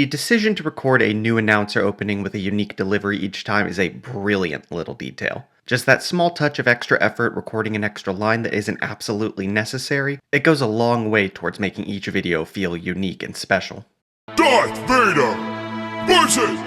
The decision to record a new announcer opening with a unique delivery each time is a brilliant little detail. Just that small touch of extra effort recording an extra line that isn't absolutely necessary, it goes a long way towards making each video feel unique and special. Darth Vader versus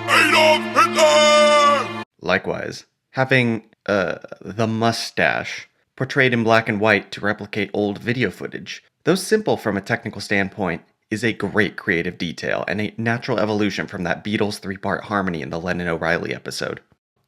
Adolf Hitler! Likewise, having, the mustache portrayed in black and white to replicate old video footage, though simple from a technical standpoint, is a great creative detail and a natural evolution from that Beatles 3-part harmony in the Lennon O'Reilly episode.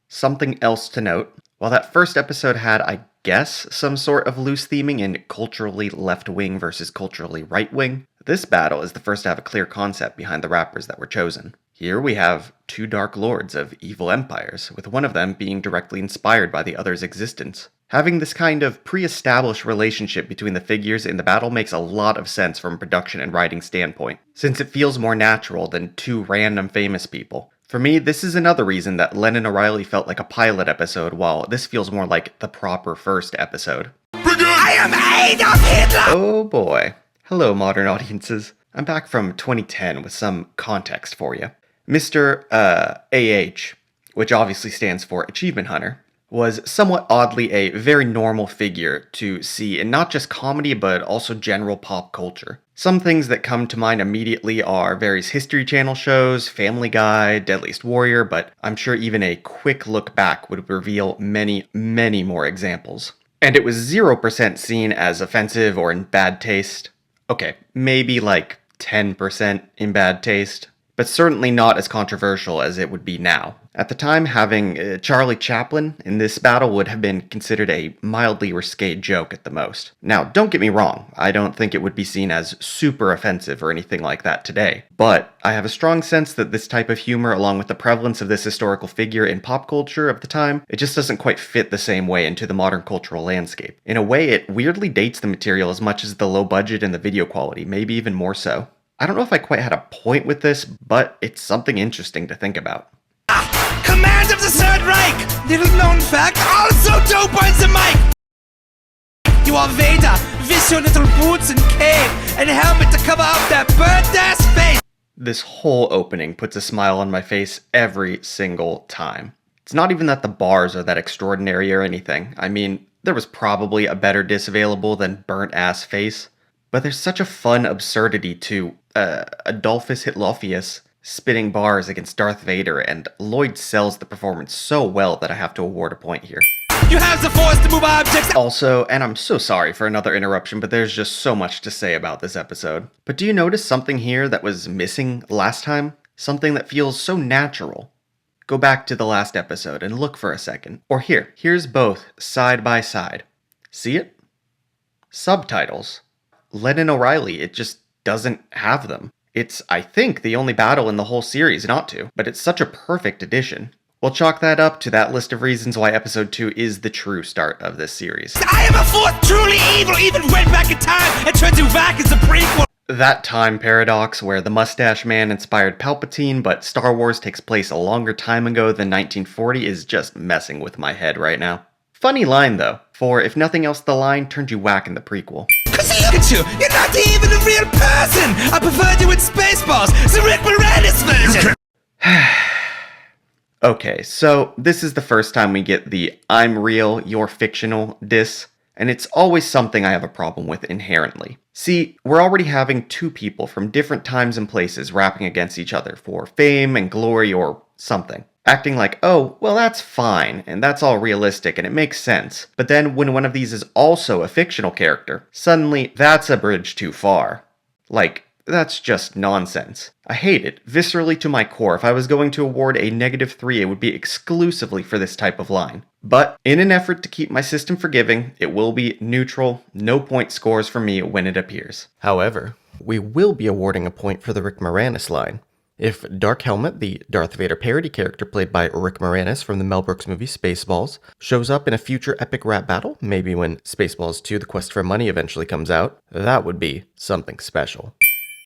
Something else to note, while that first episode had, I guess, some sort of loose theming in culturally left-wing versus culturally right-wing, this battle is the first to have a clear concept behind the rappers that were chosen. Here we have two dark lords of evil empires, with one of them being directly inspired by the other's existence. Having this kind of pre-established relationship between the figures in the battle makes a lot of sense from a production and writing standpoint, since it feels more natural than two random famous people. For me, this is another reason that Lennon O'Reilly felt like a pilot episode, while this feels more like the proper first episode. I am Adolf Hitler! Oh boy. Hello, modern audiences. I'm back from 2010 with some context for you. Mr. AH, which obviously stands for Achievement Hunter, was somewhat oddly a very normal figure to see in not just comedy but also general pop culture. Some things that come to mind immediately are various History Channel shows, Family Guy, Deadliest Warrior, but I'm sure even a quick look back would reveal many, many more examples. And it was 0% seen as offensive or in bad taste. Okay, maybe like 10% in bad taste, but certainly not as controversial as it would be now. At the time, having Charlie Chaplin in this battle would have been considered a mildly risque joke at the most. Now, don't get me wrong, I don't think it would be seen as super offensive or anything like that today, but I have a strong sense that this type of humor, along with the prevalence of this historical figure in pop culture of the time, it just doesn't quite fit the same way into the modern cultural landscape. In a way, it weirdly dates the material as much as the low budget and the video quality, maybe even more so. I don't know if I quite had a point with this, but it's something interesting to think about. Command of the Third Reich! Little known fact, also dope on the mic! You are Vader, with your little boots and cape, and helmet to cover up that burnt-ass face! This whole opening puts a smile on my face every single time. It's not even that the bars are that extraordinary or anything. I mean, there was probably a better diss available than burnt-ass face, but there's such a fun absurdity to Adolphus Hitlerfius spitting bars against Darth Vader, and Lloyd sells the performance so well that I have to award a point here. You have the force to move objects! Also, and I'm so sorry for another interruption, but there's just so much to say about this episode. But do you notice something here that was missing last time? Something that feels so natural. Go back to the last episode and look for a second. Or here's both side by side. See it? Subtitles. Lennon O'Reilly, it just doesn't have them. It's, I think, the only battle in the whole series not to, but it's such a perfect addition. We'll chalk that up to that list of reasons why episode 2 is the true start of this series. I am a force truly evil, even went back in time and turned you back as a prequel! That time paradox where the Mustache Man inspired Palpatine, but Star Wars takes place a longer time ago than 1940 is just messing with my head right now. Funny line though, for if nothing else the line turned you whack in the prequel. Cause look at you, you're not even a real person! I preferred you in Spaceballs, the Rick Moranis version! Okay, so this is the first time we get the I'm real, you're fictional diss, and it's always something I have a problem with inherently. See, we're already having two people from different times and places rapping against each other for fame and glory or something. Acting like, oh, well that's fine, and that's all realistic, and it makes sense. But then when one of these is also a fictional character, suddenly that's a bridge too far. Like, that's just nonsense. I hate it, viscerally to my core. If I was going to award a -3, it would be exclusively for this type of line. But in an effort to keep my system forgiving, it will be neutral, no point scores for me when it appears. However, we will be awarding a point for the Rick Moranis line. If Dark Helmet, the Darth Vader parody character played by Rick Moranis from the Mel Brooks movie Spaceballs, shows up in a future epic rap battle, maybe when Spaceballs 2 The Quest for Money eventually comes out, that would be something special.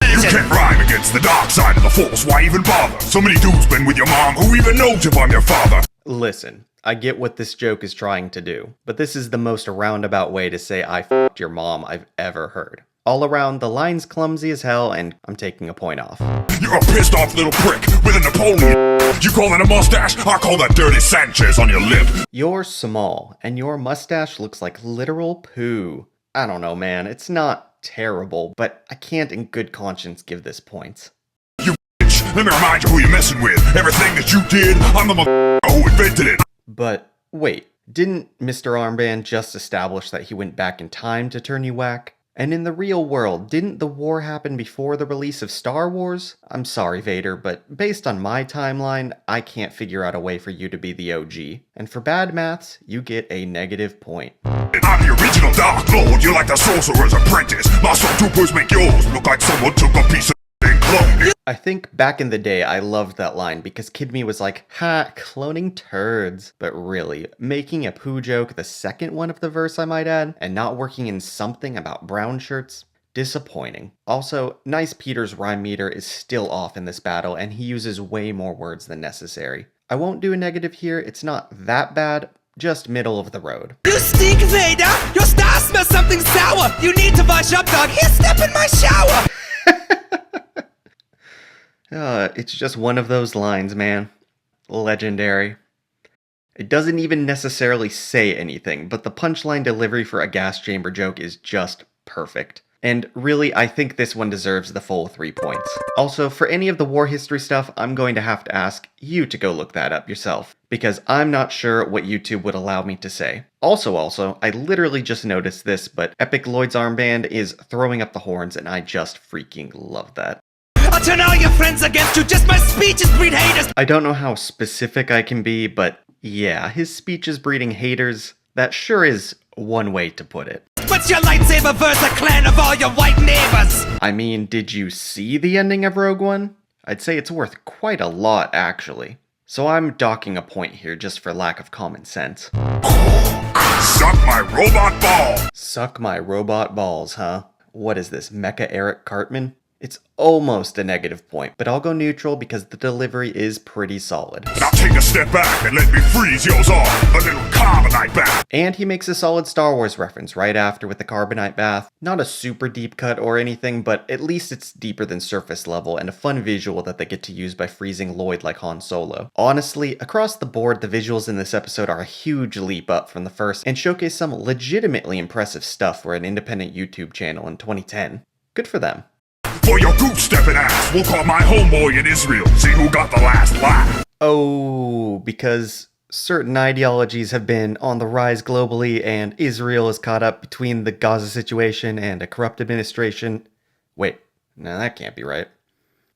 You can't rhyme against the dark side of the force, why even bother? So many dudes been with your mom, who even knows if I'm your father? Listen, I get what this joke is trying to do, but this is the most roundabout way to say I f***ed your mom I've ever heard. All around, the line's clumsy as hell, and I'm taking a point off. You're a pissed off little prick with a Napoleon. You call that a mustache? I call that dirty Sanchez on your lip. You're small, and your mustache looks like literal poo. I don't know, man. It's not terrible, but I can't in good conscience give this points. You bitch. Let me remind you who you're messing with. Everything that you did, I'm the who invented it. But wait, didn't Mr. Armband just establish that he went back in time to turn you whack? And in the real world, didn't the war happen before the release of Star Wars? I'm sorry, Vader, but based on my timeline, I can't figure out a way for you to be the OG. And for bad maths, you get a negative point. I'm the original Dark Lord. You're like the Sorcerer's Apprentice. My stormtroopers make yours look like someone took a piece of and cloned it. I think back in the day, I loved that line because Kid Me was like, ha, cloning turds. But really, making a poo joke the second one of the verse, I might add, and not working in something about brown shirts, disappointing. Also, Nice Peter's rhyme meter is still off in this battle, and he uses way more words than necessary. I won't do a negative here, it's not that bad, just middle of the road. You stink, Vader! Your star smells something sour! You need to wash up, dog! Here, step in my shower! It's just one of those lines, man. Legendary. It doesn't even necessarily say anything, but the punchline delivery for a gas chamber joke is just perfect. And really, I think this one deserves the full 3 points. Also, for any of the war history stuff, I'm going to have to ask you to go look that up yourself, because I'm not sure what YouTube would allow me to say. Also, I literally just noticed this, but Epic Lloyd's armband is throwing up the horns, and I just freaking love that. I'll turn all your friends against you, just my speeches breed haters! I don't know how specific I can be, but yeah, his speech is breeding haters. That sure is one way to put it. What's your lightsaber versus a clan of all your white neighbors? I mean, did you see the ending of Rogue One? I'd say it's worth quite a lot, actually. So I'm docking a point here just for lack of common sense. Suck my robot ball. Suck my robot balls, huh? What is this, Mecha Eric Cartman? It's almost a negative point, but I'll go neutral because the delivery is pretty solid. Now take a step back and let me freeze yours off. A little carbonite bath. And he makes a solid Star Wars reference right after with the carbonite bath. Not a super deep cut or anything, but at least it's deeper than surface level and a fun visual that they get to use by freezing Lloyd like Han Solo. Honestly, across the board, the visuals in this episode are a huge leap up from the first and showcase some legitimately impressive stuff for an independent YouTube channel in 2010. Good for them. For your goose-stepping ass, we'll call my homeboy in Israel. See who got the last laugh. Oh, because certain ideologies have been on the rise globally and Israel is caught up between the Gaza situation and a corrupt administration. Wait, no, that can't be right.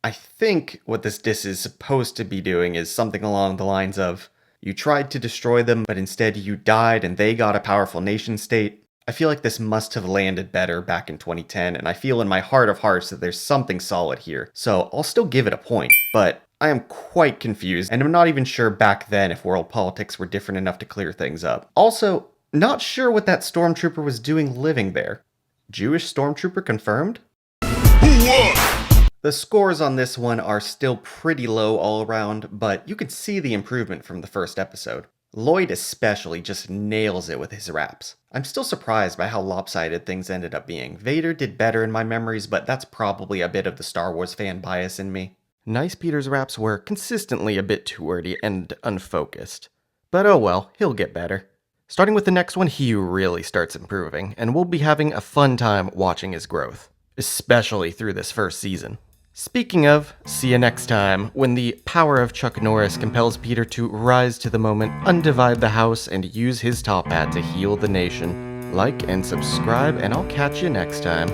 I think what this diss is supposed to be doing is something along the lines of, you tried to destroy them, but instead you died and they got a powerful nation state. I feel like this must have landed better back in 2010, and I feel in my heart of hearts that there's something solid here. So I'll still give it a point, but I am quite confused, and I'm not even sure back then if world politics were different enough to clear things up. Also, not sure what that stormtrooper was doing living there. Jewish stormtrooper confirmed? Who won? The scores on this one are still pretty low all around, but you can see the improvement from the first episode. Lloyd especially just nails it with his raps. I'm still surprised by how lopsided things ended up being. Vader did better in my memories, but that's probably a bit of the Star Wars fan bias in me. Nice Peter's raps were consistently a bit too wordy and unfocused. But oh well, he'll get better. Starting with the next one, he really starts improving, and we'll be having a fun time watching his growth. Especially through this first season. Speaking of, see you next time, when the power of Chuck Norris compels Peter to rise to the moment, undivide the house, and use his top hat to heal the nation. Like and subscribe, and I'll catch you next time.